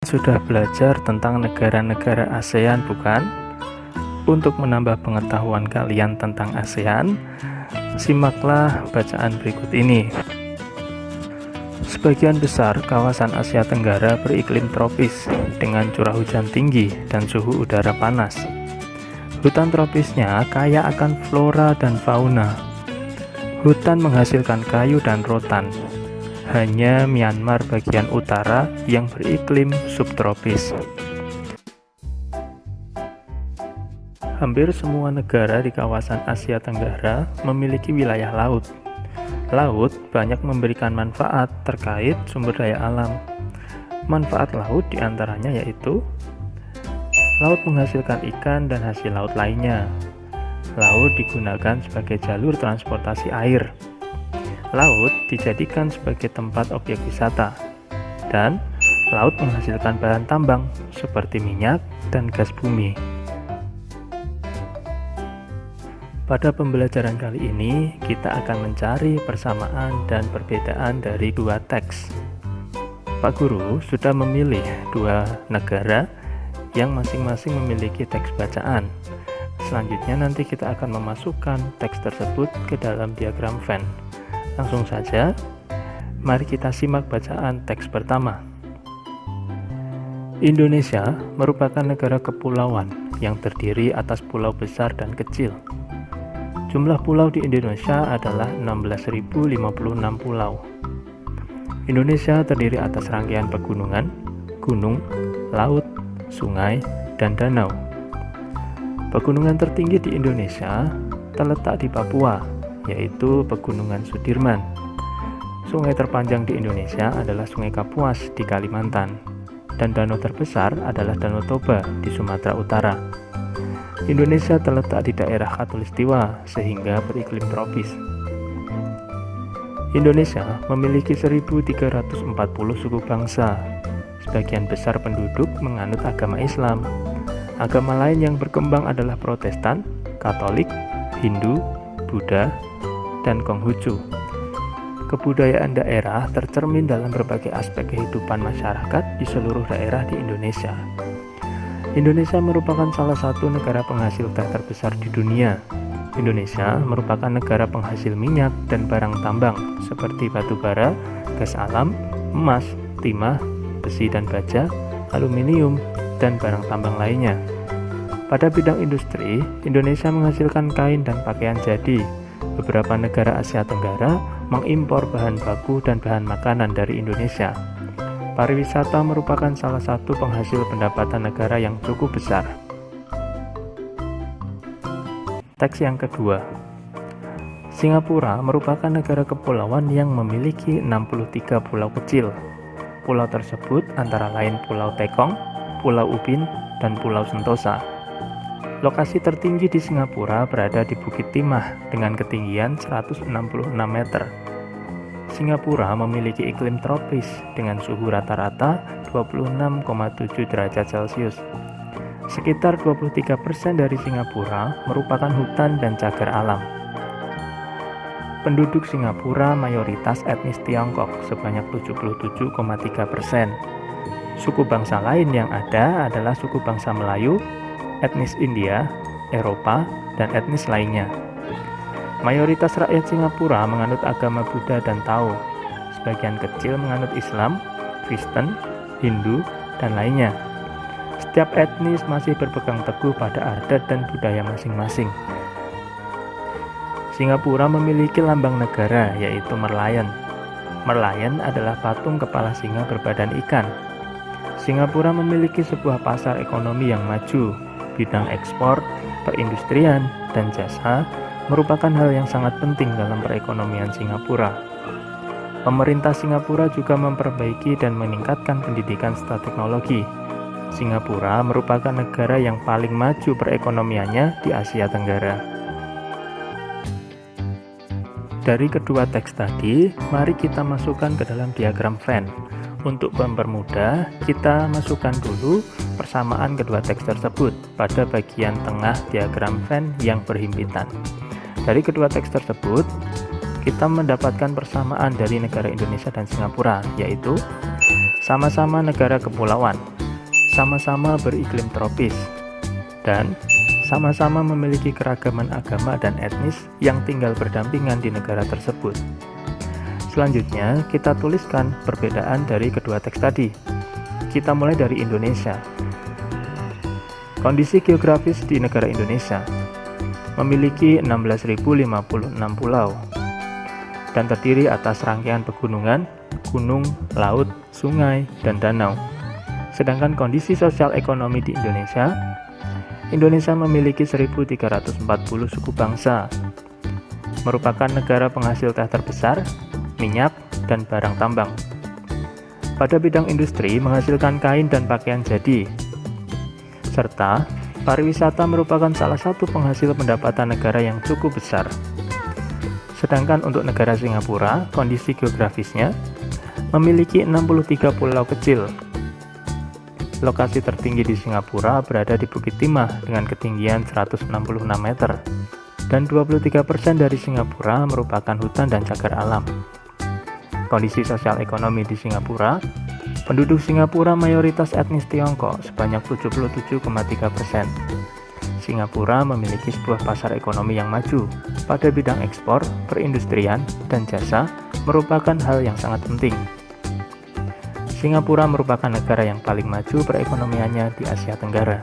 Sudah belajar tentang negara-negara ASEAN, bukan? Untuk menambah pengetahuan kalian tentang ASEAN, simaklah bacaan berikut ini. Sebagian besar kawasan Asia Tenggara beriklim tropis dengan curah hujan tinggi dan suhu udara panas. Hutan tropisnya kaya akan flora dan fauna. Hutan menghasilkan kayu dan rotan. Hanya Myanmar bagian utara yang beriklim subtropis. Hampir semua negara di kawasan Asia Tenggara memiliki wilayah laut. Laut banyak memberikan manfaat terkait sumber daya alam. Manfaat laut diantaranya yaitu laut menghasilkan ikan dan hasil laut lainnya. Laut digunakan sebagai jalur transportasi air. Laut dijadikan sebagai tempat objek wisata. Dan laut menghasilkan bahan tambang seperti minyak dan gas bumi. Pada pembelajaran kali ini, kita akan mencari persamaan dan perbedaan dari dua teks. Pak Guru sudah memilih dua negara yang masing-masing memiliki teks bacaan. Selanjutnya nanti kita akan memasukkan teks tersebut ke dalam diagram Venn. Langsung saja, mari kita simak bacaan teks pertama. Indonesia merupakan negara kepulauan yang terdiri atas pulau besar dan kecil. Jumlah pulau di Indonesia adalah 16.056 pulau. Indonesia terdiri atas rangkaian pegunungan, gunung, laut, sungai, dan danau. Pegunungan tertinggi di Indonesia terletak di Papua, yaitu Pegunungan Sudirman. Sungai terpanjang di Indonesia adalah Sungai Kapuas di Kalimantan, dan danau terbesar adalah Danau Toba di Sumatera Utara. Indonesia terletak di daerah khatulistiwa sehingga beriklim tropis. Indonesia memiliki 1.340 suku bangsa. Sebagian besar penduduk menganut agama Islam. Agama lain yang berkembang adalah Protestan, Katolik, Hindu, Buddha, dan Konghucu. Kebudayaan daerah tercermin dalam berbagai aspek kehidupan masyarakat di seluruh daerah di Indonesia. Indonesia merupakan salah satu negara penghasil teh terbesar di dunia. Indonesia merupakan negara penghasil minyak dan barang tambang seperti batu bara, gas alam, emas, timah, besi dan baja, aluminium, dan barang tambang lainnya. Pada bidang industri, Indonesia menghasilkan kain dan pakaian jadi. Beberapa negara Asia Tenggara mengimpor bahan baku dan bahan makanan dari Indonesia. Pariwisata merupakan salah satu penghasil pendapatan negara yang cukup besar. Teks yang kedua. Singapura merupakan negara kepulauan yang memiliki 63 pulau kecil. Pulau tersebut antara lain Pulau Tekong, Pulau Ubin, dan Pulau Sentosa. Lokasi tertinggi di Singapura berada di Bukit Timah dengan ketinggian 166 meter. Singapura memiliki iklim tropis dengan suhu rata-rata 26,7 derajat Celcius. Sekitar 23% dari Singapura merupakan hutan dan cagar alam. Penduduk Singapura mayoritas etnis Tiongkok sebanyak 77,3%. Suku bangsa lain yang ada adalah suku bangsa Melayu, etnis India, Eropa, dan etnis lainnya. Mayoritas rakyat Singapura menganut agama Buddha dan Tao. Sebagian kecil menganut Islam, Kristen, Hindu, dan lainnya. Setiap etnis masih berpegang teguh pada adat dan budaya masing-masing. Singapura memiliki lambang negara yaitu merlion. Merlion adalah patung kepala singa berbadan ikan. Singapura memiliki sebuah pasar ekonomi yang maju. Bidang ekspor, perindustrian, dan jasa merupakan hal yang sangat penting dalam perekonomian Singapura. Pemerintah Singapura juga memperbaiki dan meningkatkan pendidikan serta teknologi. Singapura merupakan negara yang paling maju perekonomiannya di Asia Tenggara. Dari kedua teks tadi, mari kita masukkan ke dalam diagram Venn. Untuk mempermudah, kita masukkan dulu persamaan kedua teks tersebut pada bagian tengah diagram Venn yang berhimpitan. Dari kedua teks tersebut, kita mendapatkan persamaan dari negara Indonesia dan Singapura, yaitu sama-sama negara kepulauan. sama-sama beriklim tropis, dan sama-sama memiliki keragaman agama dan etnis yang tinggal berdampingan di negara tersebut. Selanjutnya, kita tuliskan perbedaan dari kedua teks tadi. Kita mulai dari Indonesia. Kondisi geografis di negara Indonesia memiliki 16.056 pulau dan terdiri atas rangkaian pegunungan, gunung, laut, sungai, dan danau. Sedangkan kondisi sosial ekonomi di Indonesia memiliki 1.340 suku bangsa, merupakan negara penghasil teh terbesar, minyak, dan barang tambang. Pada bidang industri menghasilkan kain dan pakaian jadi, serta pariwisata merupakan salah satu penghasil pendapatan negara yang cukup besar. Sedangkan untuk negara Singapura, kondisi geografisnya memiliki 63 pulau kecil. Lokasi tertinggi di Singapura berada di Bukit Timah dengan ketinggian 166 meter, dan 23% dari Singapura merupakan hutan dan cagar alam. Kondisi sosial ekonomi di Singapura, penduduk Singapura mayoritas etnis Tiongkok sebanyak 77,3%. Singapura memiliki sebuah pasar ekonomi yang maju pada bidang ekspor, perindustrian, dan jasa merupakan hal yang sangat penting. Singapura merupakan negara yang paling maju perekonomiannya di Asia Tenggara.